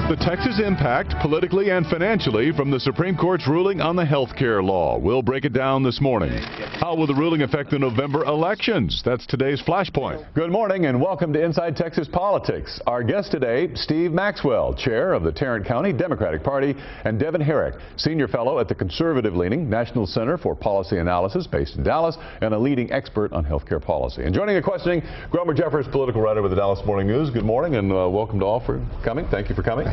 The Texas impact, politically and financially, from the Supreme Court's ruling on the health care law. We'll break it down this morning. How will the ruling affect the November elections? That's today's Flashpoint. Good morning and welcome to Inside Texas Politics. Our guest today, Steve Maxwell, chair of the Tarrant County Democratic Party, and Devon Herrick, senior fellow at the conservative-leaning National Center for Policy Analysis based in Dallas and a leading expert on health care policy. And joining and questioning, Gromer Jeffers, political writer with the Dallas Morning News. Good morning and welcome to all for coming. Thank you for coming.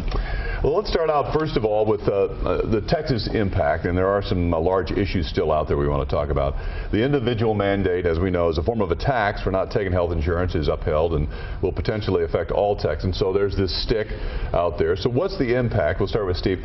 Well, let's start out first of all with the Texas impact, and there are some large issues still out there we want to talk about. The individual mandate, as we know, is a form of a tax for not taking health insurance, is upheld and will potentially affect all Texans. So there's this stick out there. So what's the impact? We'll start with Steve.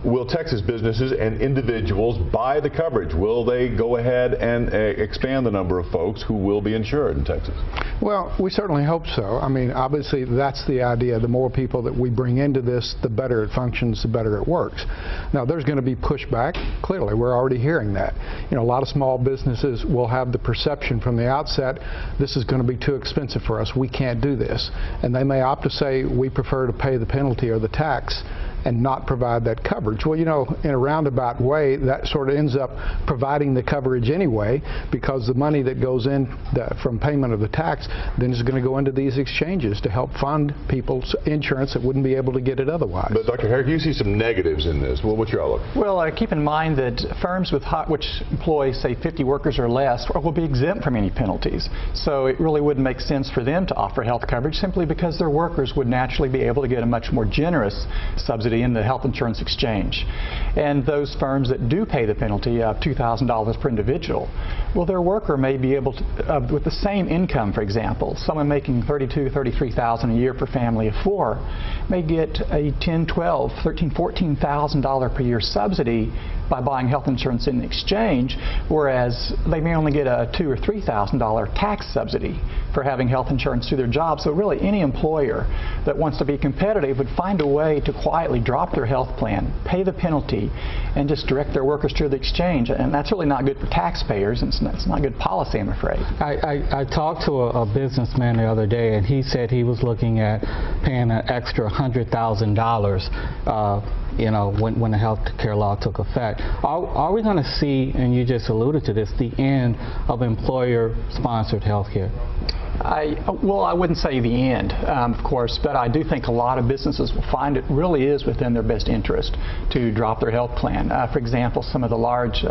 Will Texas businesses and individuals buy the coverage? Will they go ahead and expand the number of folks who will be insured in Texas? Well, we certainly hope so. I mean, obviously, that's the idea. The more people that we bring into this, the better it functions, the better it works. Now, there's going to be pushback. Clearly, we're already hearing that. You know, a lot of small businesses will have the perception from the outset, this is going to be too expensive for us. We can't do this. And they may opt to say, we prefer to pay the penalty or the tax and not provide that coverage. Well, you know, in a roundabout way, that sort of ends up providing the coverage anyway, because the money that goes in from payment of the tax then is going to go into these exchanges to help fund people's insurance that wouldn't be able to get it otherwise. But Dr. Herrick, you see some negatives in this. Well, what's your outlook? Well, keep in mind that firms which employ, say, 50 workers or less will be exempt from any penalties. So it really wouldn't make sense for them to offer health coverage simply because their workers would naturally be able to get a much more generous subsidy in the health insurance exchange. And those firms that do pay the penalty of $2,000 per individual, well, their worker may be able to, with the same income, for example, someone making $32,000, $33,000 a year for a family of four, may get a $10,000, $12,000, $13,000, $14,000 per year subsidy by buying health insurance in exchange, whereas they may only get a $2,000 or $3,000 tax subsidy for having health insurance through their job. So really, any employer that wants to be competitive would find a way to quietly drop their health plan, pay the penalty, and just direct their workers to the exchange. And that's really not good for taxpayers, and it's not good policy, I'm afraid. I talked to a businessman the other day, and he said he was looking at paying an extra $100,000 you know, when the health care law took effect. Are we going to see, and you just alluded to this, the end of employer-sponsored health care? Well, I wouldn't say the end, of course, but I do think a lot of businesses will find it really is within their best interest to drop their health plan. For example, some of the large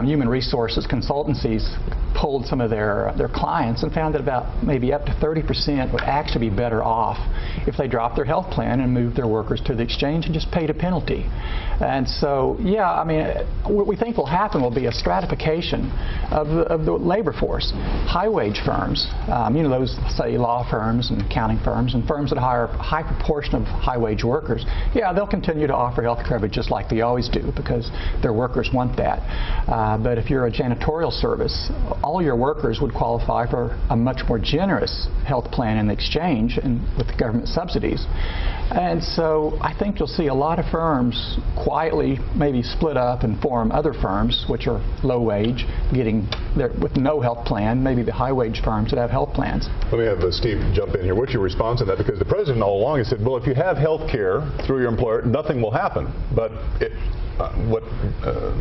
human resources consultancies polled some of their clients and found that about maybe up to 30% would actually be better off if they dropped their health plan and moved their workers to the exchange and just paid a penalty. And so, yeah, I mean, what we think will happen will be a stratification of the labor force. High-wage firms, you know, those, say, law firms and accounting firms and firms that hire a high proportion of high-wage workers, yeah, they'll continue to offer health coverage just like they always do because their workers want that. But if you're a janitorial service, all your workers would qualify for a much more generous health plan in exchange and with the government subsidies. And so I think you'll see a lot of firms quietly maybe split up and form other firms which are low wage, getting there with no health plan, maybe the high wage firms that have health plans. Let me have Steve jump in here. What's your response to that? Because the president all along has said, well, if you have health care through your employer, nothing will happen. But what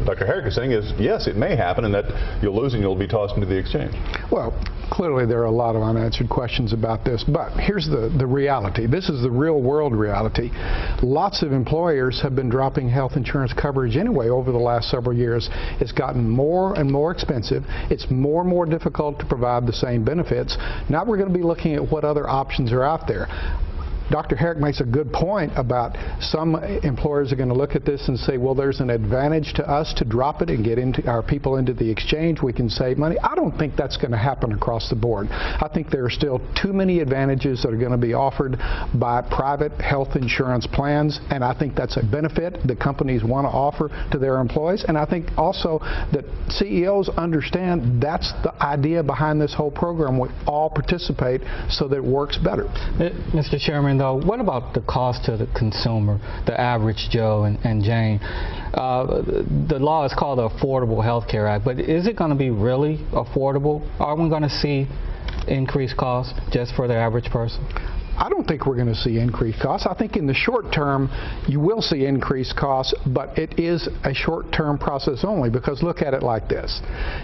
Dr. Herrick is saying is, yes, it may happen, and that you'll lose and you'll be tossed into the exchange. Well, clearly there are a lot of unanswered questions about this, but here's the reality. This is the real world reality. Lots of employers have been dropping health insurance coverage anyway over the last several years. It's gotten more and more expensive. It's more and more difficult to provide the same benefits. Now we're going to be looking at what other options are out there. Dr. Herrick makes a good point about some employers are going to look at this and say, well, there's an advantage to us to drop it and get into our people into the exchange. We can save money. I don't think that's going to happen across the board. I think there are still too many advantages that are going to be offered by private health insurance plans, and I think that's a benefit that companies want to offer to their employees. And I think also that CEOs understand that's the idea behind this whole program. We all participate so that it works better. Mr. Chairman, what about the cost to the consumer, the average Joe and Jane? The law is called the Affordable Health Care Act, but is it going to be really affordable? Are we going to see increased costs just for the average person? I don't think we're going to see increased costs. I think in the short term, you will see increased costs, but it is a short-term process only, because look at it like this.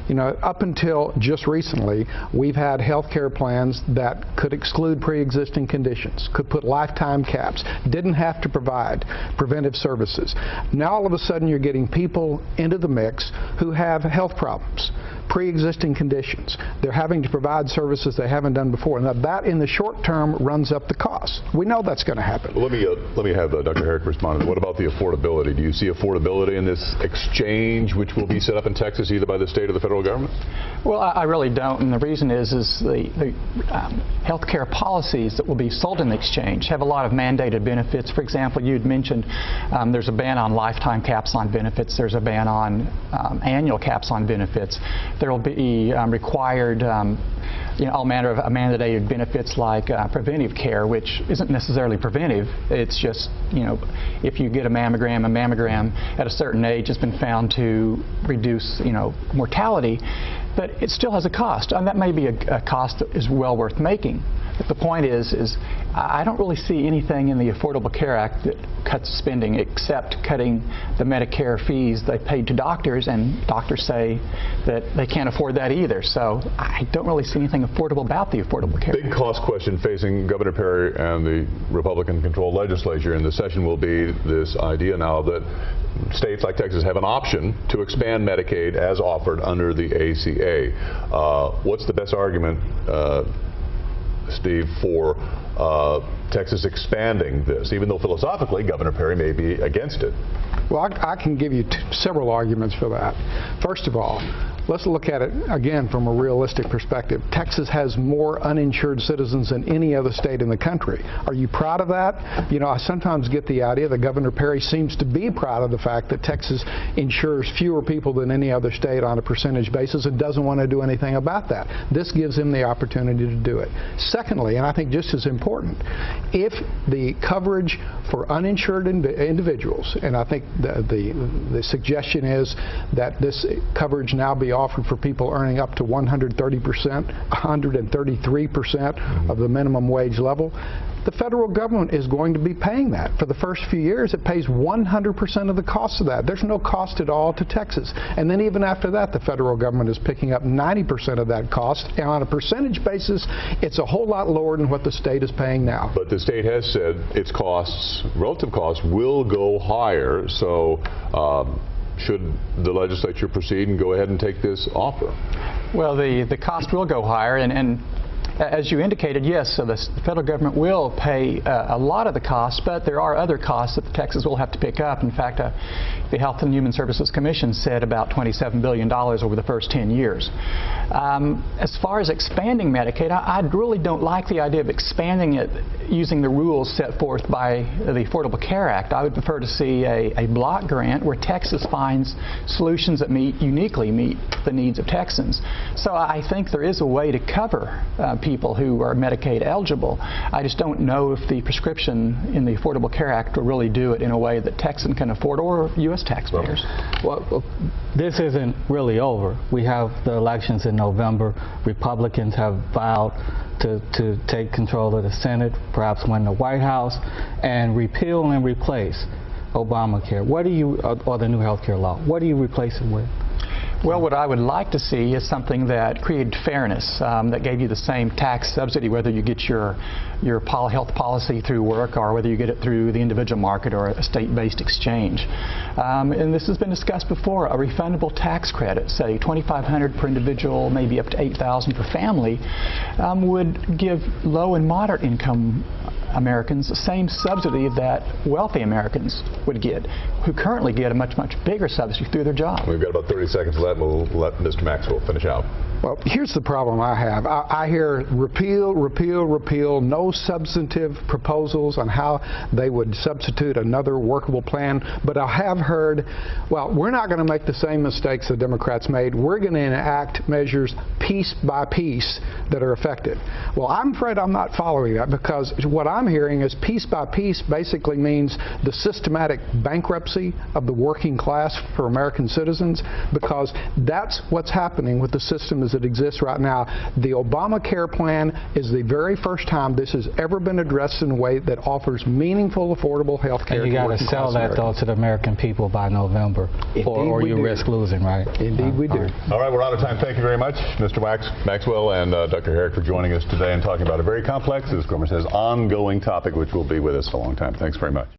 You know, up until just recently, we've had health care plans that could exclude pre-existing conditions, could put lifetime caps, didn't have to provide preventive services. Now all of a sudden you're getting people into the mix who have health problems, pre-existing conditions. They're having to provide services they haven't done before. Now that in the short term runs up the cost. We know that's going to happen. Well, let me have Dr. Herrick respond. What about the affordability? Do you see affordability in this exchange which will be set up in Texas either by the state or the federal government? Well, I really don't, and the reason is the health care policies that will be sold in the exchange have a lot of mandated benefits. For example, you'd mentioned there's a ban on lifetime caps on benefits. There's a ban on annual caps on benefits. There will be required all manner of mandated benefits like preventive care, which isn't necessarily preventive. It's just, if you get a mammogram at a certain age has been found to reduce, mortality, but it still has a cost, and that may be a cost that is well worth making. But the point is I don't really see anything in the Affordable Care Act that cuts spending except cutting the Medicare fees they paid to doctors, and doctors say that they can't afford that either. So I don't really see anything affordable about the Affordable Care Act. Big cost question facing Governor Perry and the Republican-controlled legislature in the session will be this idea now that states like Texas have an option to expand Medicaid as offered under the ACA. What's the best argument, Steve, for Texas expanding this, even though philosophically Governor Perry may be against it? Well, I can give you several arguments for that. First of all, let's look at it again from a realistic perspective. Texas has more uninsured citizens than any other state in the country. Are you proud of that? I sometimes get the idea that Governor Perry seems to be proud of the fact that Texas insures fewer people than any other state on a percentage basis and doesn't want to do anything about that. This gives him the opportunity to do it. Secondly, and I think just as important, if the coverage for uninsured individuals, and I think the suggestion is that this coverage now be offered for people earning up to 130%, 133% of the minimum wage level, the federal government is going to be paying that. For the first few years, it pays 100% of the cost of that. There's no cost at all to Texas. And then even after that, the federal government is picking up 90% of that cost. And on a percentage basis, it's a whole lot lower than what the state is paying now. But the state has said its costs, relative costs, will go higher. So should the legislature proceed and go ahead and take this offer? Well, the cost will go higher, and as you indicated, yes, so the federal government will pay a lot of the costs, but there are other costs that Texas will have to pick up. In fact, the Health and Human Services Commission said about $27 billion over the first 10 years. As far as expanding Medicaid, I really don't like the idea of expanding it using the rules set forth by the Affordable Care Act. I would prefer to see a block grant where Texas finds solutions that uniquely meet the needs of Texans. So I think there is a way to cover people who are Medicaid eligible. I just don't know if the prescription in the Affordable Care Act will really do it in a way that Texans can afford, or U.S. taxpayers. Well, this isn't really over. We have the elections in November. Republicans have vowed to take control of the Senate, perhaps win the White House, and repeal and replace Obamacare. Or the new health care law. What do you replace it with? Well, what I would like to see is something that created fairness, that gave you the same tax subsidy, whether you get your health policy through work or whether you get it through the individual market or a state-based exchange. And this has been discussed before. A refundable tax credit, say $2,500 per individual, maybe up to $8,000 per family, would give low and moderate income Americans the same subsidy that wealthy Americans would get, who currently get a much, much bigger subsidy through their job. We've got about 30 seconds left. We'll let Mr. Maxwell finish out. Well, here's the problem I have. I hear repeal, repeal, repeal, no substantive proposals on how they would substitute another workable plan. But I have heard, well, we're not going to make the same mistakes the Democrats made. We're going to enact measures piece by piece that are effective. Well, I'm afraid I'm not following that, because what I'm hearing is piece by piece basically means the systematic bankruptcy of the working class for American citizens, because that's what's happening with the system as it exists right now. The Obamacare plan is the very first time this has ever been addressed in a way that offers meaningful, affordable health care. And you got to sell that, though, to the American people by November, or you risk losing, right? Indeed, we do. All right, we're out of time. Thank you very much, Mr. Maxwell and Dr. Herrick, for joining us today and talking about a very complex, as Gorman says, ongoing topic, which will be with us a long time. Thanks very much.